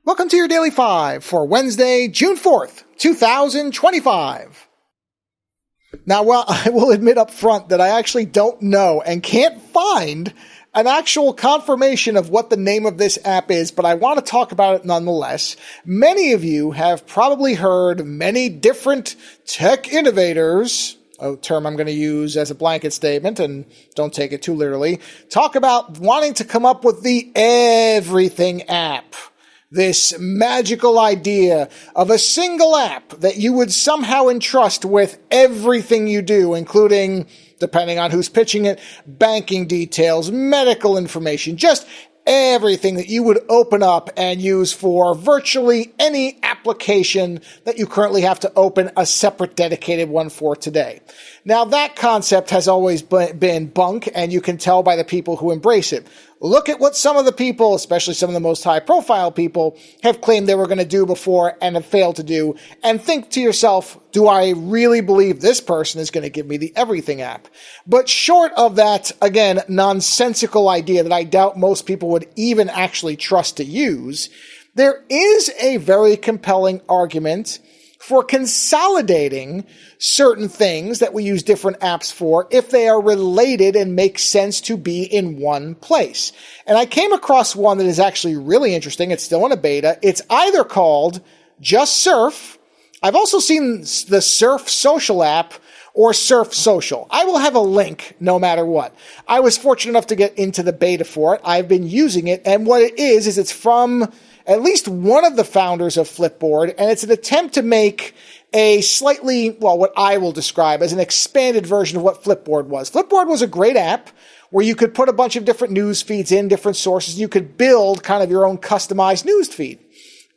Welcome to your Daily 5 for Wednesday, June 4th, 2025. Now, well, I will admit up front that I actually don't know and can't find an actual confirmation of what the name of this app is, but I want to talk about it nonetheless. Many of you have probably heard many different tech innovators, a term I'm going to use as a blanket statement, and don't take it too literally, talk about wanting to come up with the everything app. This magical idea of a single app that you would somehow entrust with everything you do, including, depending on who's pitching it, banking details, medical information, just everything that you would open up and use for virtually any application that you currently have to open a separate dedicated one for today. Now, that concept has always been bunk, and you can tell by the people who embrace it. Look at what some of the people, especially some of the most high-profile people, have claimed they were going to do before and have failed to do, and think to yourself, do I really believe this person is going to give me the everything app? But short of that, again, nonsensical idea that I doubt most people would even actually trust to use, there is a very compelling argument for consolidating certain things that we use different apps for if they are related and make sense to be in one place. And I came across one that is actually really interesting. It's still in a beta. It's either called Just Surf. I've also seen the Surf Social app or Surf Social. I will have a link no matter what. I was fortunate enough to get into the beta for it. I've been using it, and what it is it's from at least one of the founders of Flipboard, and it's an attempt to make a slightly, well, what I will describe as an expanded version of what Flipboard was. Flipboard was a great app where you could put a bunch of different news feeds in, different sources. You could build kind of your own customized news feed.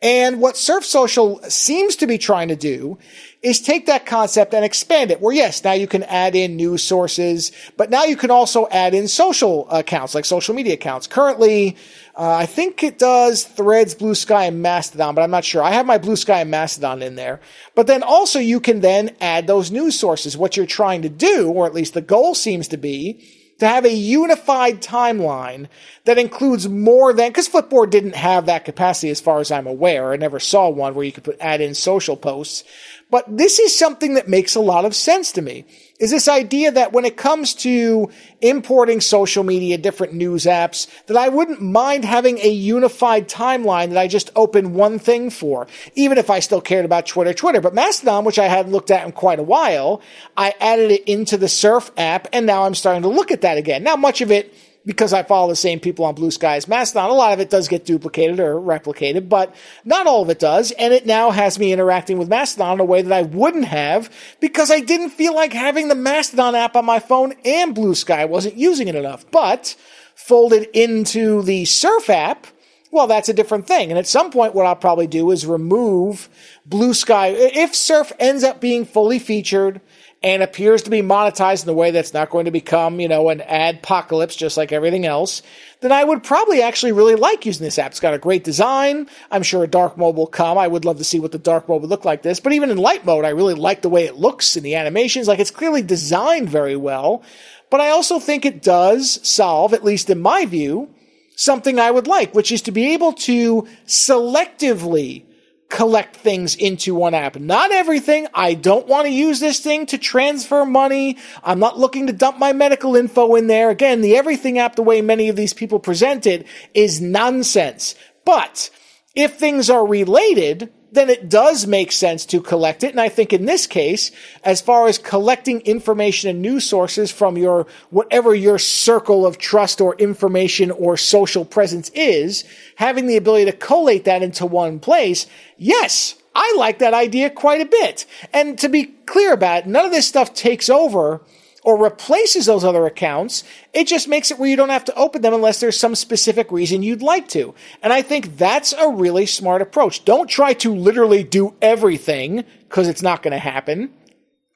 And what Surf Social seems to be trying to do is take that concept and expand it, where yes, now you can add in news sources, but now you can also add in social accounts, like social media accounts. Currently, I think it does Threads, Blue Sky, and Mastodon, but I'm not sure. I have my Blue Sky and Mastodon in there. But then also you can then add those news sources. What you're trying to do, or at least the goal seems to be, to have a unified timeline that includes more than, because Flipboard didn't have that capacity as far as I'm aware. I never saw one where you could add in social posts. But this is something that makes a lot of sense to me, is this idea that when it comes to importing social media, different news apps, that I wouldn't mind having a unified timeline that I just open one thing for, even if I still cared about Twitter. But Mastodon, which I hadn't looked at in quite a while, I added it into the Surf app, and now I'm starting to look at that again. Now, much of it, because I follow the same people on Blue Sky as Mastodon, a lot of it does get duplicated or replicated, but not all of it does, and it now has me interacting with Mastodon in a way that I wouldn't have because I didn't feel like having the Mastodon app on my phone and Blue Sky. I wasn't using it enough. But folded into the Surf app, well, that's a different thing. And at some point, what I'll probably do is remove Blue Sky. If Surf ends up being fully featured and appears to be monetized in a way that's not going to become, an adpocalypse just like everything else, then I would probably actually really like using this app. It's got a great design. I'm sure a dark mode will come. I would love to see what the dark mode would look like this. But even in light mode, I really like the way it looks in the animations. Like, it's clearly designed very well. But I also think it does solve, at least in my view, something I would like, which is to be able to selectively collect things into one app. Not everything. I don't want to use this thing to transfer money. I'm not looking to dump my medical info in there. Again, the everything app, the way many of these people present it, is nonsense. But if things are related, then it does make sense to collect it. And I think in this case, as far as collecting information and news sources from your, whatever your circle of trust or information or social presence is, having the ability to collate that into one place, yes, I like that idea quite a bit. And to be clear about it, none of this stuff takes over or replaces those other accounts. It just makes it where you don't have to open them unless there's some specific reason you'd like to. And I think that's a really smart approach. Don't try to literally do everything, because it's not going to happen.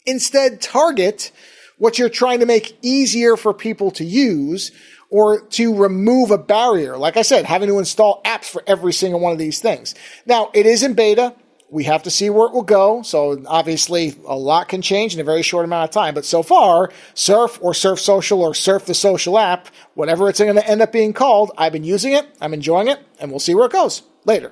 Instead, target what you're trying to make easier for people to use, or to remove a barrier. Like I said, having to install apps for every single one of these things. Now, it is in beta. We have to see where it will go. So obviously a lot can change in a very short amount of time. But so far, Surf or Surf Social or Surf the Social app, whatever it's going to end up being called, I've been using it, I'm enjoying it, and we'll see where it goes later.